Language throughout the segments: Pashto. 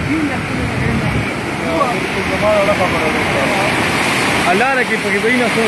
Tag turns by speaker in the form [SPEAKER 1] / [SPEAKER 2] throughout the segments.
[SPEAKER 1] الله لك پکې وای نه خو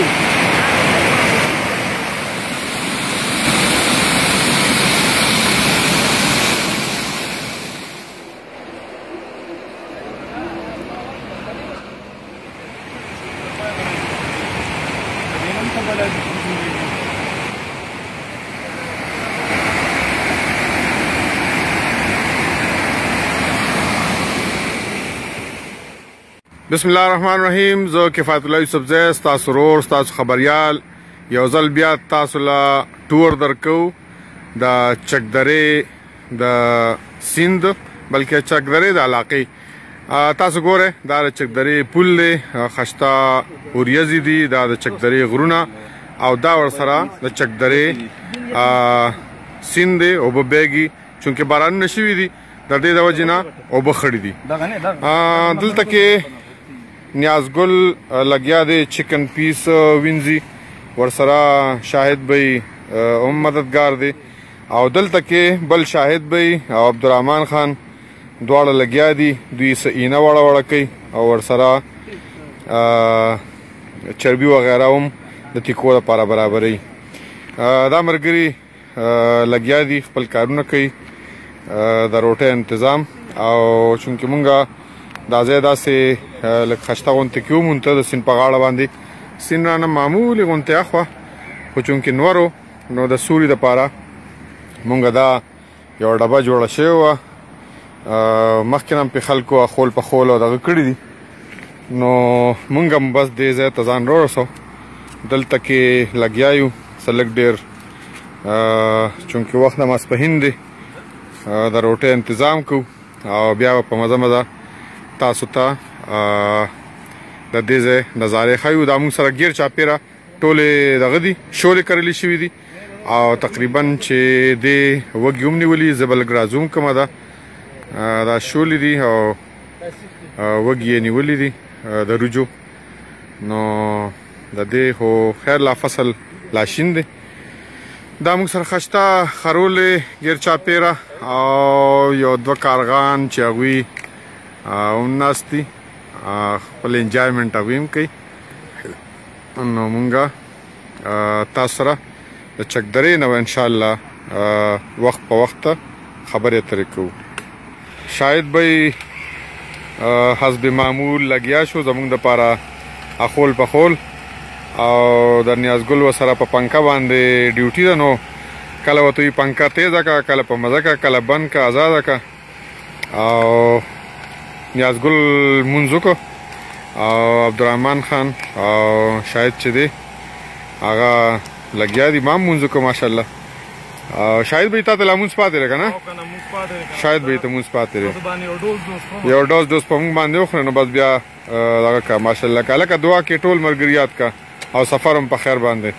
[SPEAKER 2] بسم الله الرحمن الرحیم. زه کفایت الله یوسف زی ستاسو ورور ستاسو خبریال یو ځل بیا تاسو له ټور درکو د چکدرې د سیند بلکې چکدرې د علاقې. تاسو ګوره دا د چکدرې پل دی، خشتا اوریځې دي، دا د چکدرې غرونه او دا ورسره د چکدرې سیند دی. اوبه بیږي چونکې بارانونه شوي دي، د دې د وجې نه اوبه خړې دي. دلته کې نیازګل لګیا دی، چکن پیس وینځي، ورسره شاهد بھائی هم مددگار دی او دلته کې بل شاهد بھائی او عبدالرحمن خان دواړه لګیا دي. دوی اینه وړه وړه کوي او ورسره چربي وغیره هم د تیکو لپاره برابروي. دا ملګري لګیا دي، خپل کارونه کوي، د روټۍ تنظیم. او چونکې مونږه دا ځای داسې لږ خشته غونتې کې ومونته د سیند په غاړه باندې. سیند رانه معمولې غونتې اخوا، خو چونکې نورو نو د سوري دپاره مونږ دا یوه ډبه جوړه شوې وه. مخکې نه هم پې خلکو خول په خول او دغه کړي دي، نو مونږ هم بس دې ځای ته ځان راورسو. دلته کې لګیا یو څه لږ ډېر، چونکې وخت نه ماسپښین دی، د روټۍ تنظیم کوو او بیا به په مزه مزه تاسو ته د دې ځای نظارې ښیو. دا موږ سره ګیر چاپېره ټولې دغه دي، شولې کرلې شوي دي او تقریبا چې دې وږي هم نیولي. زه به لږ رازوم کومه ده، دا شولې دي او وږي یې نیولي دي د وریجو. نو د دې خو خیر لا فصل لا شین دی. دا موږ سره خشته خرولې ګیر چاپېره او یو دوه کارغان چې هغوی هم ناست دي، خپل انجایمنټ هغوی هم کوي. نو مونږ تاسو سره د چکدرې نه به انشاءالله وخت په وخت خبرې اترې کوو. شاهد بھائی حسب معمول لګیا شو زمونږ دپاره اخول په خول، او د نیازګل ورسره په پنکه باندې ډیوټي ده. نو کله ورته وي پنکه تیزه که، کله په مزه که، کله بند که، ازاده که. او نیازګل مونځ وکړو او عبدالرحمن خان او شاهد چې دی هغه لګیا دي، ما هم مونځ وکړو ماشاءالله. شاهد بھائی تا ته لا مونځ پاتې دی که نه؟ شاهد بھائی ته مونځ پاتې دی، یو ډوز په مونږ باندې وخورې نو بس بیا دغه که ماشاءالله که. هلکه دعا کې ټول ملګریات که او سفر هم په خیر باندې.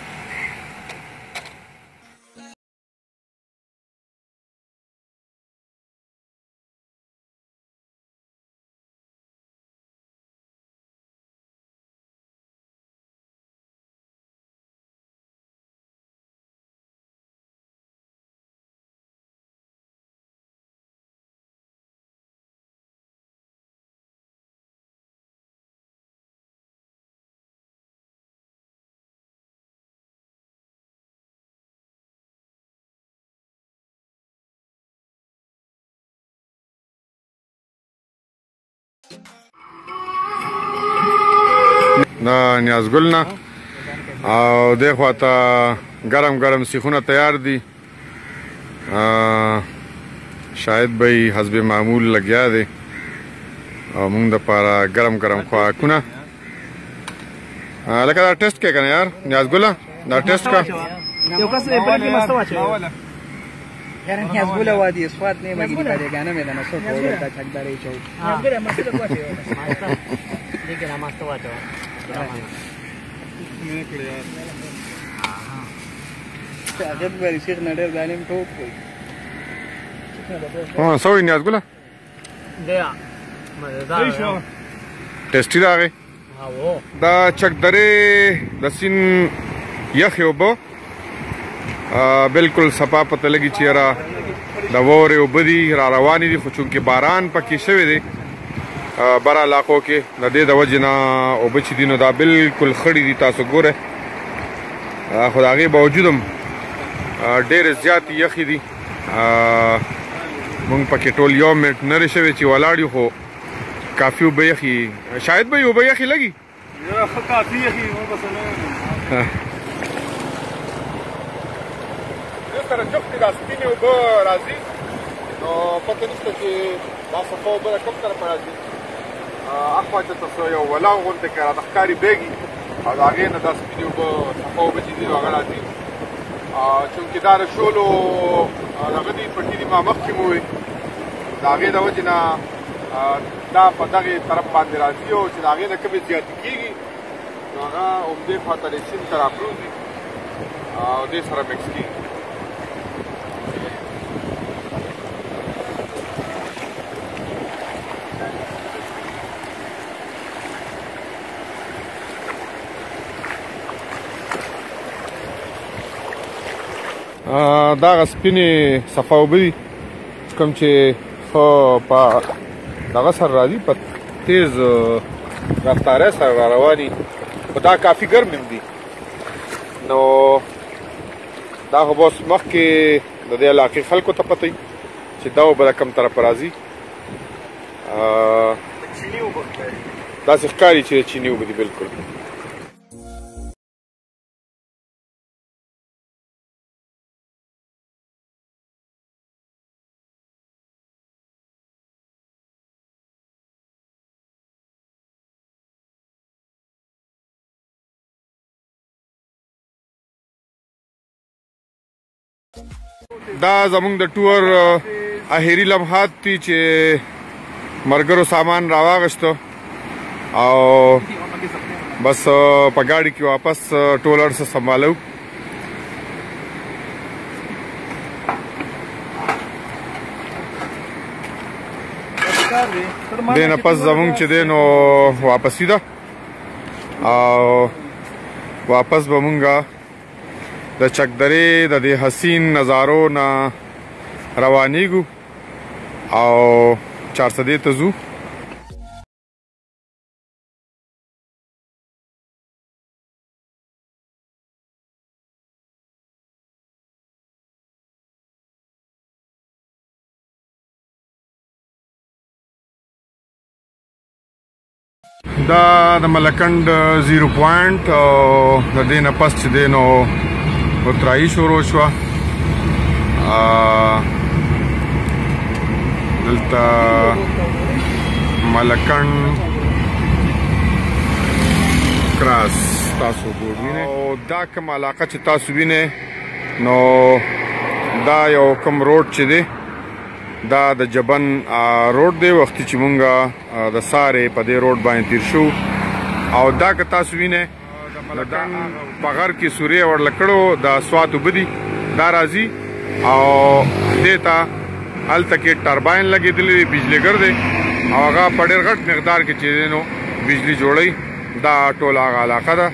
[SPEAKER 2] دا نیازګل نه او دې خواته ګرم ګرم سیخونه تیار دي. شاهد بھائی حسب معمول لګیا دی او موږ دپاره ګرم ګرم خواکونه. لکه دا ټیسټ کې که نه یار نیازګله، دا ټیسټ که
[SPEAKER 1] یو کس برکی مسته واچوی یار نیازګله وادي سواد نه مګی پرېګانه مې نه سو په دا چکدارې چو نیازګله مسته واچوی لیکن مسته واچو مې کړی یار هغه به ریسیټ نډر غالم ټوپ
[SPEAKER 2] کوي. سوې نیازګله
[SPEAKER 1] دیا مزدار
[SPEAKER 2] ټیسټي راغی. دا چکدرې د سیند یخې اوبه بالکل صفا پته لګي چې یاره د واورې اوبه دي را روانې دي، خو چونکې باران پکې شوی دی بر علاقو کې د دې د وجې نه اوبه چې دي نو دا بالکل خړې دي تاسو ګوره خو د هغې باوجود هم ډېرې زیاتې یخې دي مونږ پکې ټول یو منټ نرې شوې چې ولاړ یو خو کافي اوبه یخې شاید به یې اوبه یخې لګي
[SPEAKER 3] ښه کافي یخې
[SPEAKER 2] دې سره جفتې دا سپینې اوبه راځي نو پته نشته چې دا صفا اوبه د کوم طرفه راځي اخوا چې تاسو یو ولاړ غوندې که راته ښکاري بیګي او د هغې نه دا سپینې اوبه صفا اوبه چې دي نو هغه راځي چونکې دا د شولو دغه دي پټي دي ما مخکې مو وویل د هغې د وجې نه دا په دغې طرف باندې راځي او چې د هغې نه کمې زیاتې کېږي نو هغه همدې خواته د سیند ته راپروزي او دې سره مکس کېږي دا هغه سپینې صفا اوبه دي کوم چې ښه په دغه سره راځي په تیز رفتارۍ سره را رواني خو دا کافي ګرم هم دي نو دا خو بس مخکې د دې علاقې خلکو ته پته وي چې دا اوبه د کوم طرفه راځي داسې ښکاري چې د چیني اوبه دي بلکل دا زمونږ د ټور اخري لمحات دي چې ملګرو سامان راواغشتو او بس په ګاډي کې واپس ټول هر څه سنبالو دې نه پس زمونږ چې دی نو واپسي ده او واپس به مونږه د چکدرې د دې حسین نظارو نه روانېږو او چارسدې ته ځو دا د ملکنډ 0 پوینټ او د دې نه پس چې دی نو اترایي شروع شوه دلته ملکنډ کراس تاسو بورډ وینئ او دا کوم علاقه چې تاسو وینئ نو دا یو کوم روډ چې دی دا د جبن روډ دی وختي چې مونږه د سارې په دې روډ باندې تیر شو او دا که تاسو وینئ په غر کې سوریه ورله کړو د سوات اوبه دي دا راځي او دې ته هلته کې ټرباین لګېدلی دی بجلیګر دی او هغه په ډېر غټ مقدار کې چې دی نو بجلي جوړوي دا ټول هغه علاقه ده